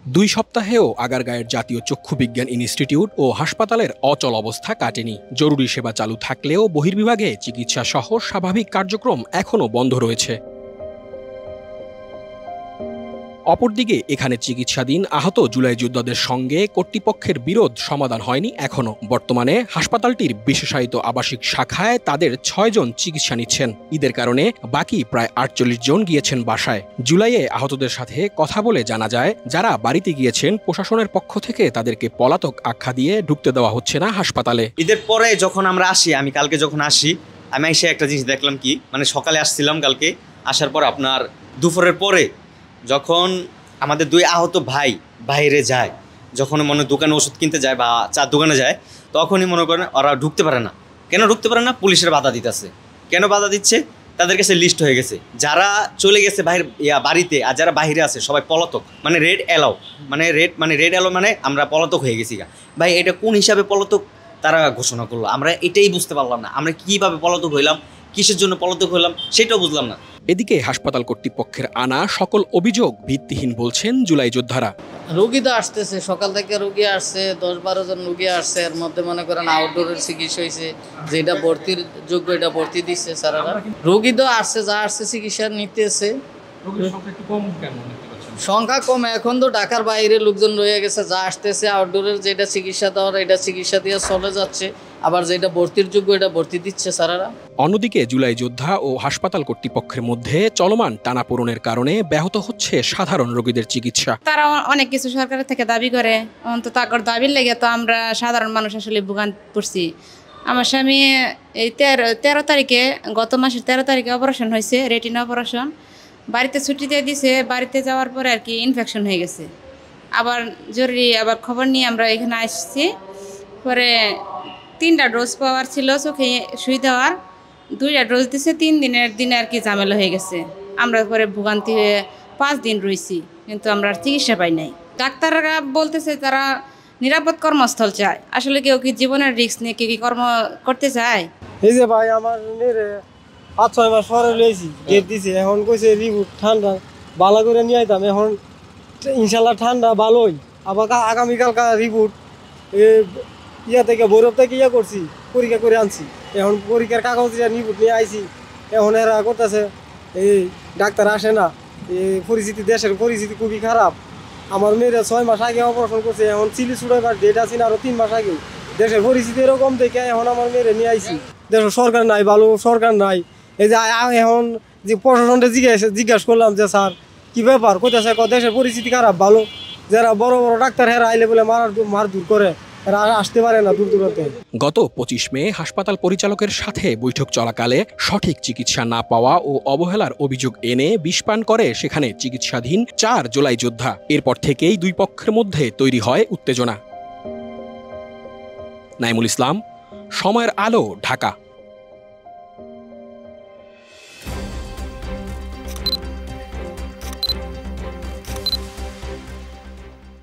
2 সপ্তাহেও আগারগাঁয়ের জাতীয় চক্ষু বিজ্ঞান ইনস্টিটিউট ও হাসপাতালের অচল অবস্থা কাটেনি। জরুরি সেবা চালু থাকলেও বহির্বিভাগে চিকিৎসা সহ স্বাভাবিক কার্যক্রম এখনও বন্ধ রয়েছে। অপরদিকে এখানে চিকিৎসাধীন আহত জুলাই যোদ্ধাদের সঙ্গে কর্তৃপক্ষের বিরোধ সমাধান হয়নি এখনও। বর্তমানে হাসপাতালটির বিশেষায়িত আবাসিক শাখায় তাদের 6 জন চিকিৎসা নিচ্ছেন। ঈদের কারণে বাকি প্রায় 48 জন গিয়েছেন বাসায়। জুলাইয়ে আহতদের সাথে কথা বলে জানা যায়, যারা বাড়িতে গিয়েছেন প্রশাসনের পক্ষ থেকে তাদেরকে পলাতক আখ্যা দিয়ে ঢুকতে দেওয়া হচ্ছে না হাসপাতালে। ঈদের পরে যখন আমরা আসি, আমি কালকে যখন আসি, আমি এসে একটা জিনিস দেখলাম কি, মানে সকালে আসছিলাম কালকে, আসার পর আপনার দুপুরের পরে যখন আমাদের 2 আহত ভাই বাইরে যায়, যখন মনে দোকানে ওষুধ কিনতে যায় বা চার দোকানে যায়, তখনই মনে করেন ওরা ঢুকতে পারে না। কেন ঢুকতে পারে না? পুলিশের বাধা দিতেছে। কেন বাধা দিচ্ছে? তাদের কাছে লিস্ট হয়ে গেছে, যারা চলে গেছে বাড়িতে আর যারা বাইরে আছে সবাই পলাতক, মানে রেড অ্যালাউ, মানে রেড অ্যালাউ মানে আমরা পলাতক হয়ে গেছি। ভাই এটা কোন হিসাবে পলাতক তারা ঘোষণা করলো? আমরা এটাই বুঝতে পারলাম না। আমরা কীভাবে পলাতক হইলাম, কিসের জন্য পলাতক হইলাম, সেটাও বুঝলাম না। এদিকে হাসপাতাল কর্তৃপক্ষের আনা সকল অভিযোগ ভিত্তিহীন বলছেন জুলাই যোদ্ধারা। রোগী তো আসতেছে, সকাল থেকে রোগী আসছে, 10-12 জন রোগী আসছে। এর মধ্যে মনে করেন আউটডোরের চিকিৎসা হয়েছে, যেটা ভর্তির যোগ্য এটা ভর্তি দিচ্ছে স্যারেরা। রোগী তো আসছে, যা আসছে চিকিৎসা নিতেছে। সংখ্যা কম, এখন তো ঢাকার বাইরে লোকজন রয়ে গেছে, যা আসতেছে আউটডোরের যেটা চিকিৎসা দেওয়ার এটা চিকিৎসা দিয়ে চলে যাচ্ছে, আবার যেটা ভর্তির যোগ্য এটা ভর্তি দিচ্ছে স্যারেরা। অন্যদিকে জুলাই যোদ্ধা ও হাসপাতাল কর্তৃপক্ষের মধ্যে চলমান টানাপোড়েনের কারণে ব্যাহত হচ্ছে সাধারণ রোগীদের চিকিৎসা। তারা অনেক কিছু সরকারের থেকে দাবি করে, অন্তত আগর দাবির লেগে তো আমরা সাধারণ মানুষ আসলে ভোগান্তি পড়ছি। আমার স্বামী এই 13 তারিখে, গত মাসের 13 তারিখে অপারেশন হয়েছে, রেটিনা অপারেশন। বাড়িতে ছুটি দিয়ে দিছে, বাড়িতে যাওয়ার পরে আর কি ইনফেকশন হয়ে গেছে। আবার জরুরি আবার খবর নিয়ে আমরা এখানে আসছি। পরে 3টা ডোজ পাওয়ার ছিল চোখে সুই দেওয়ার, 2টা ডোজ দিছে, 3 দিনের দিনে আর কি ঝামেলা হয়ে গেছে। আমরা পরে ভোগান্তি হয়ে 5 দিন রয়েছি, কিন্তু আমরা চিকিৎসা পাই নাই। ডাক্তাররা বলতেছে তারা নিরাপদ কর্মস্থল চায়। আসলে কেউ কি জীবনের রিস্ক নিয়ে কেউ কি কর্ম করতে চায়? এই যে ভাই আমার 5-6 মাস পরে লইছি, ডেট দিছে, এখন কইছে রিপোর্ট ঠান্ডা ভালো করে নিয়ে আইতাম। এখন ইনশাল্লাহ ঠান্ডা ভালোই, আবার আগামীকালকা রিপোর্ট থেকে ভৈরব থেকে করছি, পরীক্ষা করে আনছি। এখন পরীক্ষার কাগজ রিপোর্ট নিয়ে আইছি। এখন এরা করতেছে এই ডাক্তার আসে না, এই পরিস্থিতি, দেশের পরিস্থিতি খুবই খারাপ। আমার মেয়েরা 6 মাস আগে অপারেশন করছে, এখন চিলি ছুটাইবার ডেট আছে না, আরও 3 মাস আগে। দেশের পরিস্থিতি এরকম দেখে এখন আমার মেয়েরা নিয়ে আইছি। দেশের সরকার নাই, ভালো সরকার নাই। এই যে এখন যে প্রশাসনটা জিজ্ঞাসা করলাম যে স্যার কী ব্যাপার, কোথায় দেশের পরিস্থিতি খারাপ, ভালো যারা বড় বড় ডাক্তার হেরা আইলে বলে মারধর করে, এরা আসতে পারে না দূর দূরান্তে। গত 25 মে হাসপাতাল পরিচালকের সাথে বৈঠক চলাকালে সঠিক চিকিৎসা না পাওয়া ও অবহেলার অভিযোগ এনে বিষপান করে সেখানে চিকিৎসাধীন 4 জুলাই যোদ্ধা। এরপর থেকেই 2 পক্ষের মধ্যে তৈরি হয় উত্তেজনা। নাইমুল ইসলাম, সময়ের আলো, ঢাকা।